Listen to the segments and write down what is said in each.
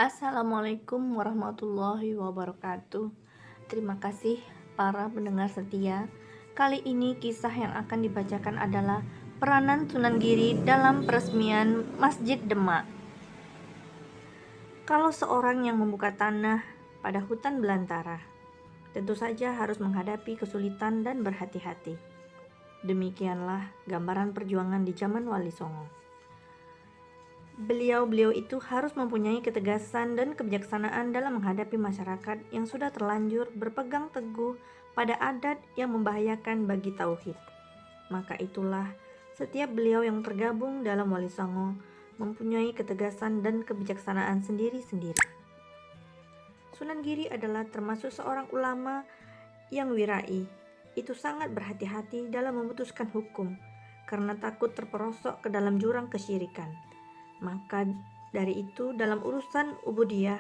Assalamualaikum warahmatullahi wabarakatuh. Terima kasih para pendengar setia. Kali ini kisah yang akan dibacakan adalah peranan Sunan Giri dalam peresmian Masjid Demak. Kalau seorang yang membuka tanah pada hutan belantara, tentu saja harus menghadapi kesulitan dan berhati-hati. Demikianlah gambaran perjuangan di zaman Wali Songo. Beliau itu harus mempunyai ketegasan dan kebijaksanaan dalam menghadapi masyarakat yang sudah terlanjur berpegang teguh pada adat yang membahayakan bagi tauhid. Maka itulah setiap beliau yang tergabung dalam Wali Songo mempunyai ketegasan dan kebijaksanaan sendiri-sendiri. Sunan Giri adalah termasuk seorang ulama yang wirai. Itu sangat berhati-hati dalam memutuskan hukum karena takut terperosok ke dalam jurang kesyirikan. Maka dari itu dalam urusan ubudiyah,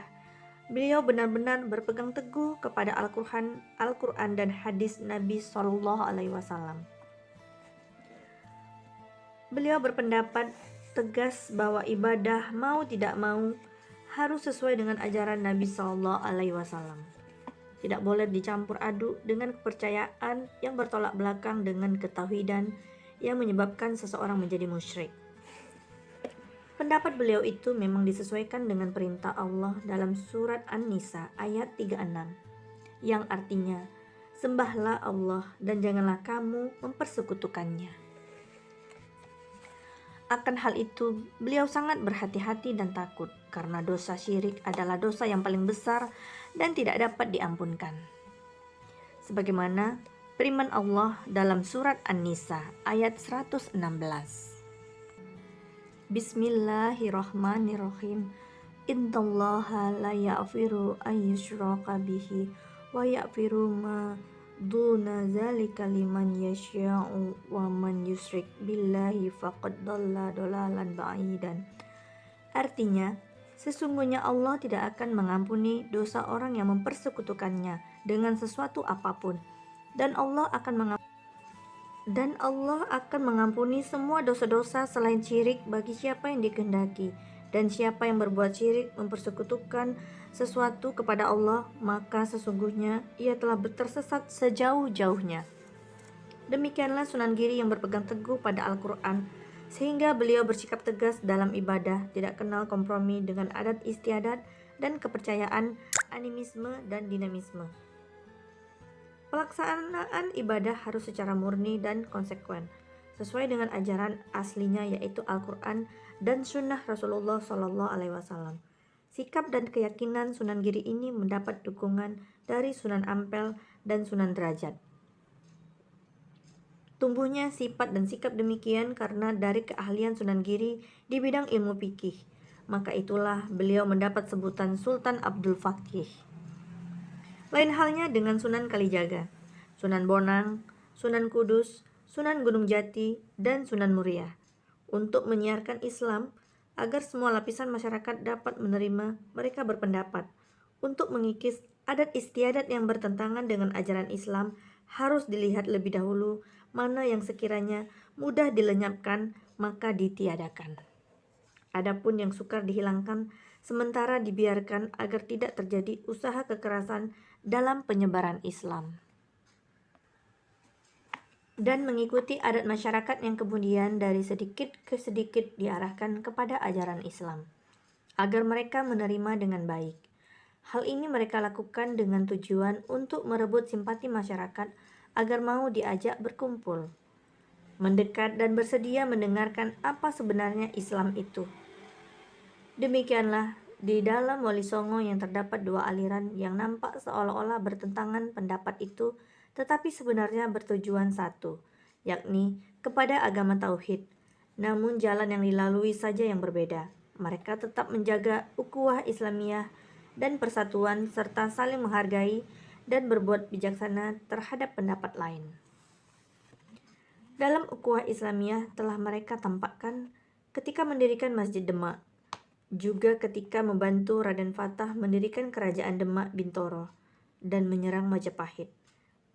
beliau benar-benar berpegang teguh kepada Al-Quran dan hadis Nabi Shallallahu Alaihi Wasallam. Beliau berpendapat tegas bahwa ibadah mau tidak mau harus sesuai dengan ajaran Nabi Shallallahu Alaihi Wasallam. Tidak boleh dicampur aduk dengan kepercayaan yang bertolak belakang dengan ketauhidan yang menyebabkan seseorang menjadi musyrik. Pendapat beliau itu memang disesuaikan dengan perintah Allah dalam surat An-Nisa ayat 36 yang artinya, sembahlah Allah dan janganlah kamu mempersekutukannya. Akan hal itu, beliau sangat berhati-hati dan takut karena dosa syirik adalah dosa yang paling besar dan tidak dapat diampunkan. Sebagaimana firman Allah dalam surat An-Nisa ayat 116. Bismillahirrahmanirrahim. Innallaha la yaghfiru an yushraka bihi wa yaghfiru ma duna zalika liman yasha'u wa man yusyrik billahi faqad dhalla dhalalan ba'idan. Artinya, sesungguhnya Allah tidak akan mengampuni dosa orang yang mempersekutukannya dengan sesuatu apapun, dan Allah akan mengampuni semua dosa-dosa selain syirik bagi siapa yang dikehendaki. Dan siapa yang berbuat syirik mempersekutukan sesuatu kepada Allah, maka sesungguhnya ia telah tersesat sejauh-jauhnya. Demikianlah Sunan Giri yang berpegang teguh pada Al-Quran, sehingga beliau bersikap tegas dalam ibadah, tidak kenal kompromi dengan adat istiadat dan kepercayaan animisme dan dinamisme. Pelaksanaan ibadah harus secara murni dan konsekuen, sesuai dengan ajaran aslinya yaitu Al-Quran dan Sunnah Rasulullah Shallallahu Alaihi Wasallam. Sikap dan keyakinan Sunan Giri ini mendapat dukungan dari Sunan Ampel dan Sunan Derajat. Tumbuhnya sifat dan sikap demikian karena dari keahlian Sunan Giri di bidang ilmu fikih. Maka itulah beliau mendapat sebutan Sultan Abdul Faqih. Lain halnya dengan Sunan Kalijaga, Sunan Bonang, Sunan Kudus, Sunan Gunung Jati, dan Sunan Muria. Untuk menyiarkan Islam, agar semua lapisan masyarakat dapat menerima, mereka berpendapat, untuk mengikis adat istiadat yang bertentangan dengan ajaran Islam, harus dilihat lebih dahulu mana yang sekiranya mudah dilenyapkan, maka ditiadakan. Adapun yang sukar dihilangkan, sementara dibiarkan agar tidak terjadi usaha kekerasan dalam penyebaran Islam. Dan mengikuti adat masyarakat yang kemudian dari sedikit ke sedikit diarahkan kepada ajaran Islam, agar mereka menerima dengan baik. Hal ini mereka lakukan dengan tujuan untuk merebut simpati masyarakat agar mau diajak berkumpul, mendekat dan bersedia mendengarkan apa sebenarnya Islam itu. Demikianlah di dalam Wali Songo yang terdapat dua aliran yang nampak seolah-olah bertentangan pendapat itu, tetapi sebenarnya bertujuan satu, yakni kepada agama tauhid. Namun jalan yang dilalui saja yang berbeda. Mereka tetap menjaga ukhuwah Islamiyah dan persatuan serta saling menghargai dan berbuat bijaksana terhadap pendapat lain. Dalam ukhuwah Islamiyah telah mereka tampakkan ketika mendirikan Masjid Demak, juga ketika membantu Raden Fatah mendirikan kerajaan Demak Bintoro dan menyerang Majapahit.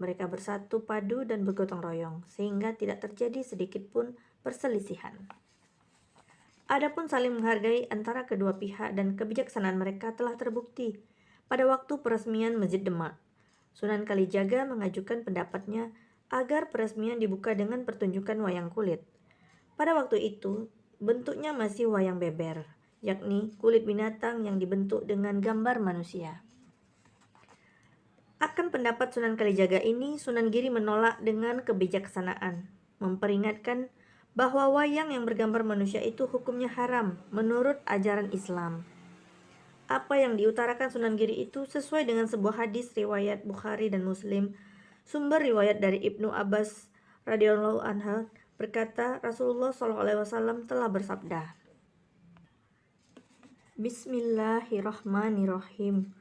Mereka bersatu padu dan bergotong royong sehingga tidak terjadi sedikit pun perselisihan. Adapun saling menghargai antara kedua pihak dan kebijaksanaan mereka telah terbukti pada waktu peresmian Masjid Demak. Sunan Kalijaga mengajukan pendapatnya agar peresmian dibuka dengan pertunjukan wayang kulit. Pada waktu itu, bentuknya masih wayang beber, yakni kulit binatang yang dibentuk dengan gambar manusia. Akan pendapat Sunan Kalijaga ini, Sunan Giri menolak dengan kebijaksanaan, memperingatkan bahwa wayang yang bergambar manusia itu hukumnya haram menurut ajaran Islam. Apa yang diutarakan Sunan Giri itu sesuai dengan sebuah hadis riwayat Bukhari dan Muslim. Sumber riwayat dari Ibnu Abbas radhiyallahu anhu berkata, Rasulullah SAW telah bersabda, Bismillahirrahmanirrahim.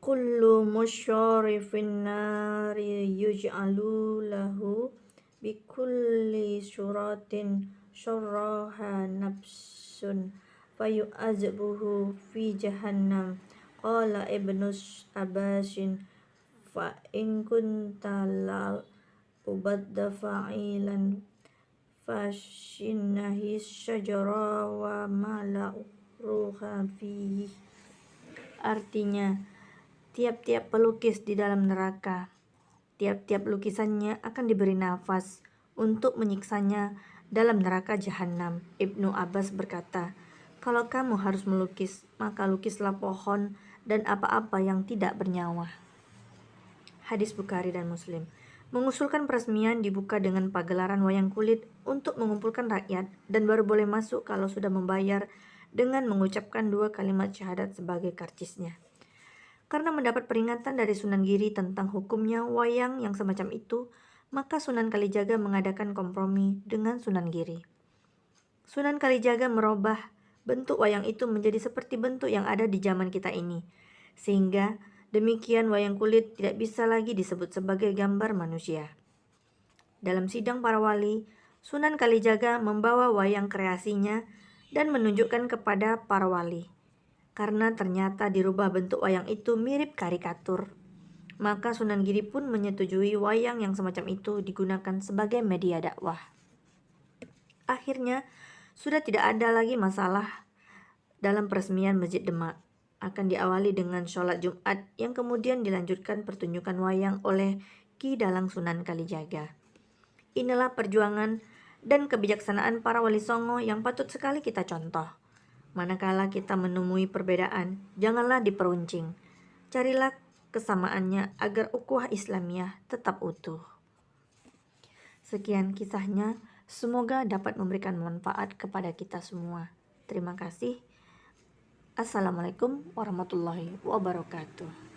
Kullu musyarifin nari yuj'alu lahu bikulli syuratin syarraha nafsun fayu'azbuhu fi jahannam. Qala Ibnu Abbasin fa in kunta la ubadda fa'ilan fashinnahi syajara wa mala ruha fihi. Artinya, tiap-tiap pelukis di dalam neraka, tiap-tiap lukisannya akan diberi nafas untuk menyiksanya dalam neraka jahanam. Ibnu Abbas berkata, kalau kamu harus melukis, maka lukislah pohon dan apa-apa yang tidak bernyawa. Hadis Bukhari dan Muslim mengusulkan peresmian dibuka dengan pagelaran wayang kulit untuk mengumpulkan rakyat dan baru boleh masuk kalau sudah membayar dengan mengucapkan 2 kalimat syahadat sebagai karcisnya. Karena mendapat peringatan dari Sunan Giri tentang hukumnya wayang yang semacam itu, maka Sunan Kalijaga mengadakan kompromi dengan Sunan Giri. Sunan Kalijaga merubah bentuk wayang itu menjadi seperti bentuk yang ada di zaman kita ini, sehingga demikian wayang kulit tidak bisa lagi disebut sebagai gambar manusia. Dalam sidang para wali, Sunan Kalijaga membawa wayang kreasinya dan menunjukkan kepada para wali. Karena ternyata dirubah bentuk wayang itu mirip karikatur, maka Sunan Giri pun menyetujui wayang yang semacam itu digunakan sebagai media dakwah. Akhirnya, sudah tidak ada lagi masalah dalam peresmian Masjid Demak. Akan diawali dengan sholat Jumat yang kemudian dilanjutkan pertunjukan wayang oleh Ki Dalang Sunan Kalijaga. Inilah perjuangan dan kebijaksanaan para wali songo yang patut sekali kita contoh. Manakala kita menemui perbedaan, janganlah diperuncing. Carilah kesamaannya agar ukhuwah Islamiyah tetap utuh. Sekian kisahnya, semoga dapat memberikan manfaat kepada kita semua. Terima kasih. Assalamualaikum warahmatullahi wabarakatuh.